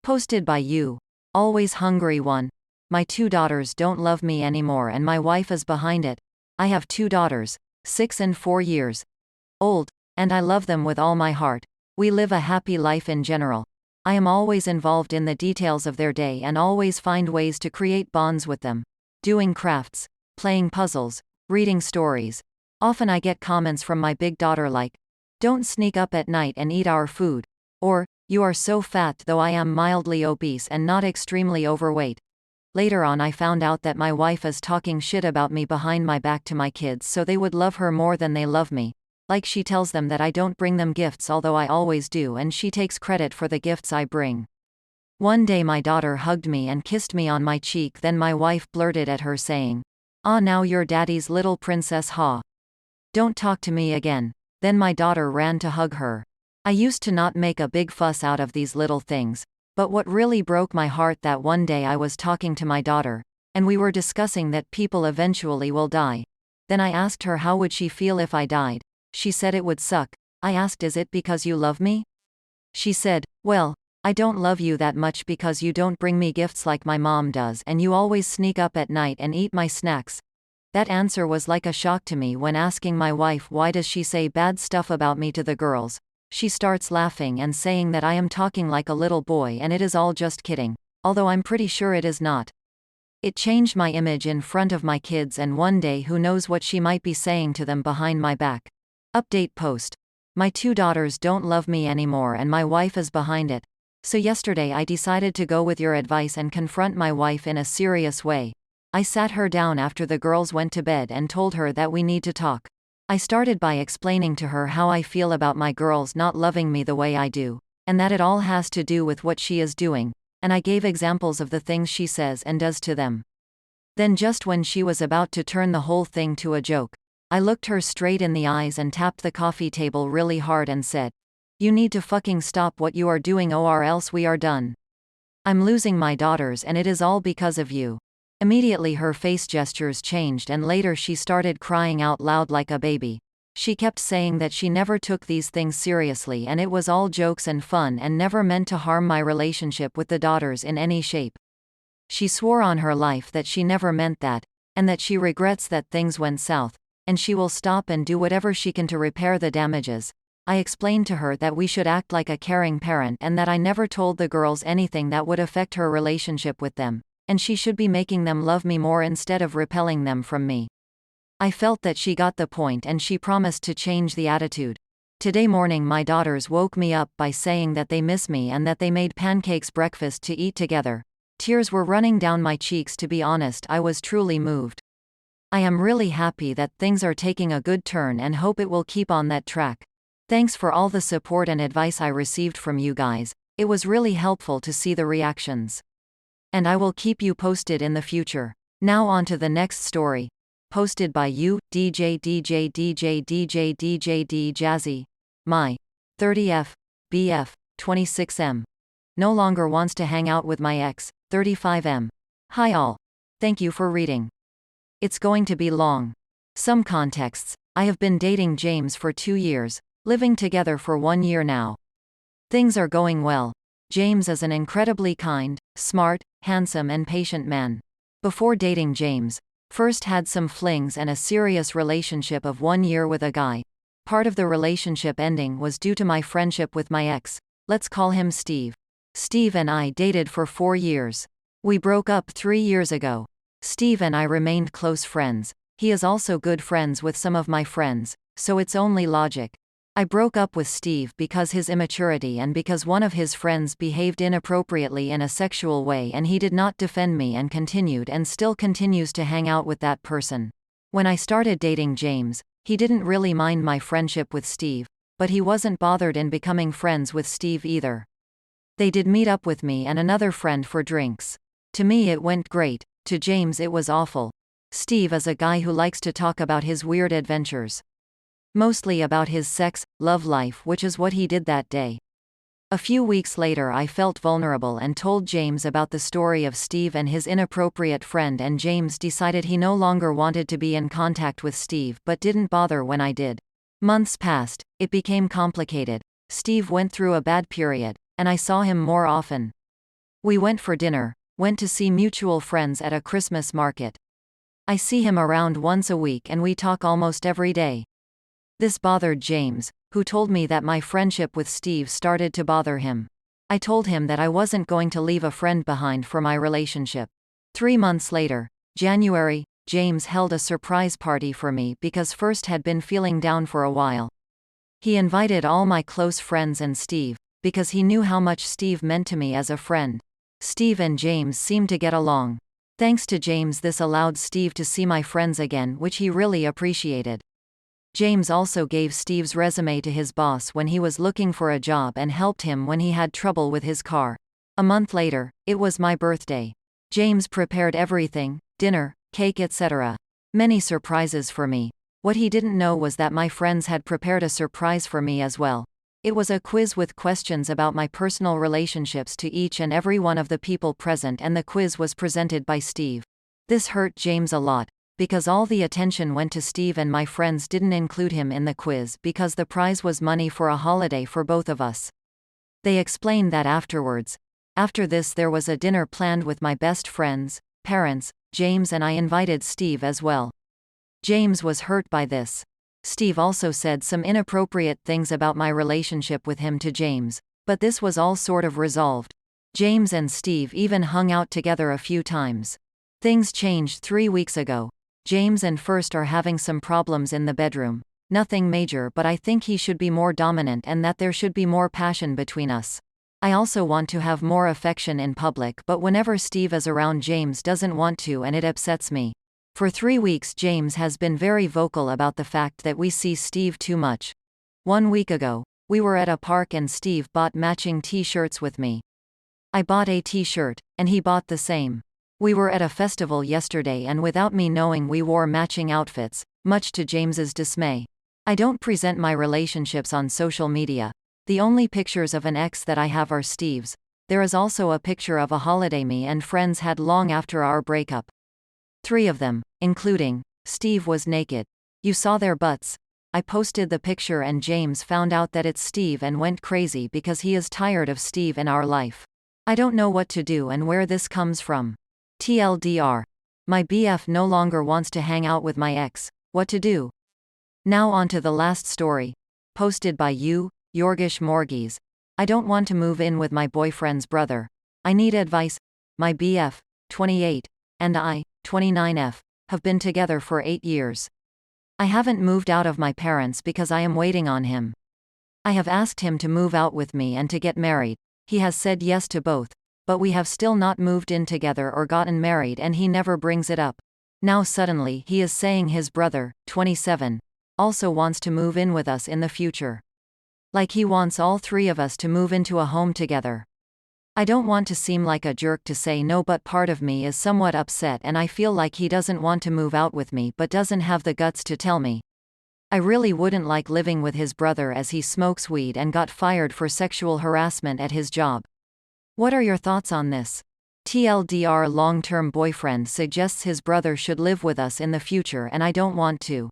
Posted by you. Always hungry one. My two daughters don't love me anymore and my wife is behind it. I have two daughters, 6 and 4 years old, and I love them with all my heart. We live a happy life in general. I am always involved in the details of their day and always find ways to create bonds with them. Doing crafts, playing puzzles, reading stories. Often I get comments from my big daughter like, "Don't sneak up at night and eat our food," or, "You are so fat," though I am mildly obese and not extremely overweight. Later on I found out that my wife is talking shit about me behind my back to my kids so they would love her more than they love me. Like she tells them that I don't bring them gifts although I always do, and she takes credit for the gifts I bring. One day my daughter hugged me and kissed me on my cheek, then my wife blurted at her saying, "Ah, now you're daddy's little princess, ha. Don't talk to me again." Then my daughter ran to hug her. I used to not make a big fuss out of these little things, but what really broke my heart that one day I was talking to my daughter, and we were discussing that people eventually will die. Then I asked her how would she feel if I died. She said it would suck. I asked, "Is it because you love me?" She said, "Well, I don't love you that much because you don't bring me gifts like my mom does and you always sneak up at night and eat my snacks." That answer was like a shock to me. When asking my wife why does she say bad stuff about me to the girls, she starts laughing and saying that I am talking like a little boy and it is all just kidding, although I'm pretty sure it is not. It changed my image in front of my kids, and one day who knows what she might be saying to them behind my back. Update post. My two daughters don't love me anymore and my wife is behind it. So yesterday I decided to go with your advice and confront my wife in a serious way. I sat her down after the girls went to bed and told her that we need to talk. I started by explaining to her how I feel about my girls not loving me the way I do, and that it all has to do with what she is doing, and I gave examples of the things she says and does to them. Then just when she was about to turn the whole thing to a joke, I looked her straight in the eyes and tapped the coffee table really hard and said, "You need to fucking stop what you are doing or else we are done. I'm losing my daughters and it is all because of you." Immediately her face gestures changed and later she started crying out loud like a baby. She kept saying that she never took these things seriously and it was all jokes and fun and never meant to harm my relationship with the daughters in any shape. She swore on her life that she never meant that, and that she regrets that things went south, and she will stop and do whatever she can to repair the damages. I explained to her that we should act like a caring parent and that I never told the girls anything that would affect her relationship with them, and she should be making them love me more instead of repelling them from me. I felt that she got the point and she promised to change the attitude. Today morning my daughters woke me up by saying that they miss me and that they made pancakes breakfast to eat together. Tears were running down my cheeks. To be honest, I was truly moved. I am really happy that things are taking a good turn and hope it will keep on that track. Thanks for all the support and advice I received from you guys. It was really helpful to see the reactions. And I will keep you posted in the future. Now on to the next story. Posted by you, DJ D Jazzy. My 30F, BF, 26M. No longer wants to hang out with my ex, 35M. Hi all. Thank you for reading. It's going to be long. Some contexts. I have been dating James for 2 years, living together for 1 year now. Things are going well. James is an incredibly kind, smart, handsome and patient man. Before dating James, first had some flings and a serious relationship of 1 year with a guy. Part of the relationship ending was due to my friendship with my ex. Let's call him Steve. Steve and I dated for 4 years. We broke up 3 years ago. Steve and I remained close friends. He is also good friends with some of my friends, so it's only logic. I broke up with Steve because his immaturity and because one of his friends behaved inappropriately in a sexual way, and he did not defend me and continued and still continues to hang out with that person. When I started dating James, he didn't really mind my friendship with Steve, but he wasn't bothered in becoming friends with Steve either. They did meet up with me and another friend for drinks. To me it went great, to James it was awful. Steve is a guy who likes to talk about his weird adventures. Mostly about his sex, love life, which is what he did that day. A few weeks later I felt vulnerable and told James about the story of Steve and his inappropriate friend, and James decided he no longer wanted to be in contact with Steve but didn't bother when I did. Months passed, it became complicated. Steve went through a bad period, and I saw him more often. We went for dinner, went to see mutual friends at a Christmas market. I see him around once a week and we talk almost every day. This bothered James, who told me that my friendship with Steve started to bother him. I told him that I wasn't going to leave a friend behind for my relationship. 3 months later, January, James held a surprise party for me because first had been feeling down for a while. He invited all my close friends and Steve, because he knew how much Steve meant to me as a friend. Steve and James seemed to get along. Thanks to James, this allowed Steve to see my friends again, which he really appreciated. James also gave Steve's resume to his boss when he was looking for a job and helped him when he had trouble with his car. A month later, it was my birthday. James prepared everything, dinner, cake, etc. Many surprises for me. What he didn't know was that my friends had prepared a surprise for me as well. It was a quiz with questions about my personal relationships to each and every one of the people present, and the quiz was presented by Steve. This hurt James a lot, because all the attention went to Steve and my friends didn't include him in the quiz because the prize was money for a holiday for both of us. They explained that afterwards. After this, there was a dinner planned with my best friends, parents, James, and I invited Steve as well. James was hurt by this. Steve also said some inappropriate things about my relationship with him to James, but this was all sort of resolved. James and Steve even hung out together a few times. Things changed 3 weeks ago. James and First are having some problems in the bedroom. Nothing major, but I think he should be more dominant and that there should be more passion between us. I also want to have more affection in public, but whenever Steve is around, James doesn't want to, and it upsets me. For 3 weeks, James has been very vocal about the fact that we see Steve too much. 1 week ago, we were at a park and Steve bought matching t-shirts with me. I bought a t-shirt, and he bought the same. We were at a festival yesterday and without me knowing we wore matching outfits, much to James's dismay. I don't present my relationships on social media. The only pictures of an ex that I have are Steve's. There is also a picture of a holiday me and friends had long after our breakup. 3 of them, including Steve, was naked. You saw their butts. I posted the picture and James found out that it's Steve and went crazy because he is tired of Steve in our life. I don't know what to do and where this comes from. TLDR. My BF no longer wants to hang out with my ex. What to do? Now on to the last story. Posted by you, Yorgish Morgis. I don't want to move in with my boyfriend's brother. I need advice. My BF, 28, and I, 29F, have been together for 8 years. I haven't moved out of my parents because I am waiting on him. I have asked him to move out with me and to get married. He has said yes to both, but we have still not moved in together or gotten married, and he never brings it up. Now suddenly he is saying his brother, 27, also wants to move in with us in the future. Like he wants all 3 of us to move into a home together. I don't want to seem like a jerk to say no, but part of me is somewhat upset and I feel like he doesn't want to move out with me but doesn't have the guts to tell me. I really wouldn't like living with his brother as he smokes weed and got fired for sexual harassment at his job. What are your thoughts on this? TLDR. Long-term boyfriend suggests his brother should live with us in the future and I don't want to.